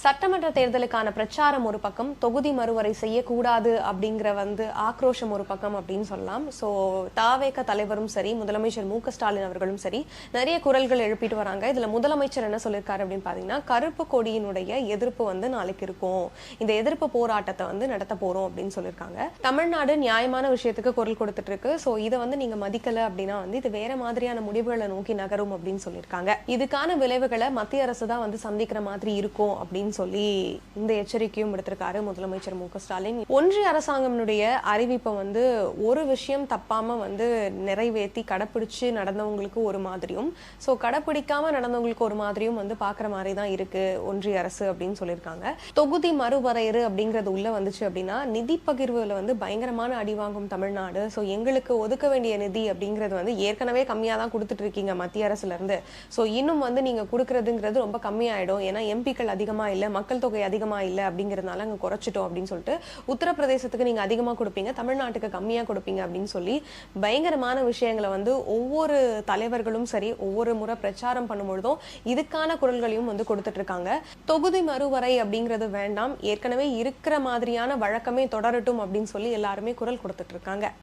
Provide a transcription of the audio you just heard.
சட்டமன்ற தேர்தலுக்கான பிரச்சாரம் ஒரு பக்கம், தொகுதி மறுவரை செய்யக்கூடாது அப்படிங்கிற ஆக்ரோஷம் ஒரு பக்கம் அப்படின்னு சொல்லலாம். ஸோ தாவேக தலைவரும் சரி, முதலமைச்சர் மு.க.ஸ்டாலின் அவர்களும் சரி, நிறைய குரல்கள் எழுப்பிட்டு வராங்க. இதுல முதலமைச்சர் என்ன சொல்லியிருக்காரு அப்படின்னு பாத்தீங்கன்னா, கருப்பு கொடியினுடைய எதிர்ப்பு நாளைக்கு இருக்கும், இந்த எதிர்ப்பு போராட்டத்தை நடத்த போறோம் அப்படின்னு சொல்லியிருக்காங்க. தமிழ்நாடு நியாயமான விஷயத்துக்கு குரல் கொடுத்துட்டு இருக்கு. ஸோ இதை நீங்க மதிக்கல அப்படின்னா இது வேற மாதிரியான முடிவுகளை நோக்கி நகரும் அப்படின்னு சொல்லியிருக்காங்க. இதுக்கான விளைவுகளை மத்திய அரசு தான் சந்திக்கிற மாதிரி இருக்கும் அப்படின்னு சொல்லி இந்த எச்சரிக்கையும் எடுத்திருக்காரு முதலமைச்சர் மு.க.ஸ்டாலின். ஒன்றிய அரசாங்கத்தினுடைய அறிவிப்பை ஒரு விஷயம் தப்பாம நிறைவேற்றி கடைப்பிடிச்சு நடந்தவங்களுக்கு ஒரு மாதிரியும், சோ கடைப்பிடிக்காம நடந்தவங்களுக்கு ஒரு மாதிரியும் பாக்குற மாதிரி தான் இருக்கு ஒன்றிய அரசு அப்படின்னு சொல்லியிருக்காங்க. தொகுதி மறுவரையறு அப்படிங்கிறது உள்ள வந்துச்சு அப்படின்னா நிதி பகிர்வுல பயங்கரமான அடி வாங்கும் தமிழ்நாடு. சோ எங்களுக்கு ஒதுக்க வேண்டிய நிதி அப்படிங்கிறது ஏற்கனவே கம்மியா தான் கொடுத்துட்டு இருக்கீங்க மத்திய அரசுல இருந்து. சோ இன்னும் நீங்க கொடுக்கறதுங்கிறது ரொம்ப கம்மியாயிடும். ஏன்னா எம்பிக்கள் அதிகமா இல்ல, மக்கள் தொகை அதிகமா இல்ல அப்படிங்கறதுனால அங்க குறைச்சிட்டோம் அப்படின்னு சொல்லிட்டு உத்தரப்பிரதேசத்துக்கு நீங்க அதிகமா கொடுப்பீங்க, தமிழ்நாட்டுக்கு கம்மியா கொடுப்பீங்க அப்படின்னு சொல்லி பயங்கரமான விஷயங்களை ஒவ்வொரு தலைவர்களும் சரி ஒவ்வொரு முறை பிரச்சாரம் பண்ணும்பொழுதும் இதுக்கான குரல்களையும் கொடுத்துட்டு இருக்காங்க. தொகுதி மறுவரை அப்படிங்கிறது வேண்டாம், ஏற்கனவே இருக்கிற மாதிரியான வழக்கமே தொடரட்டும் அப்படின்னு சொல்லி எல்லாருமே குரல் கொடுத்துட்டு இருக்காங்க.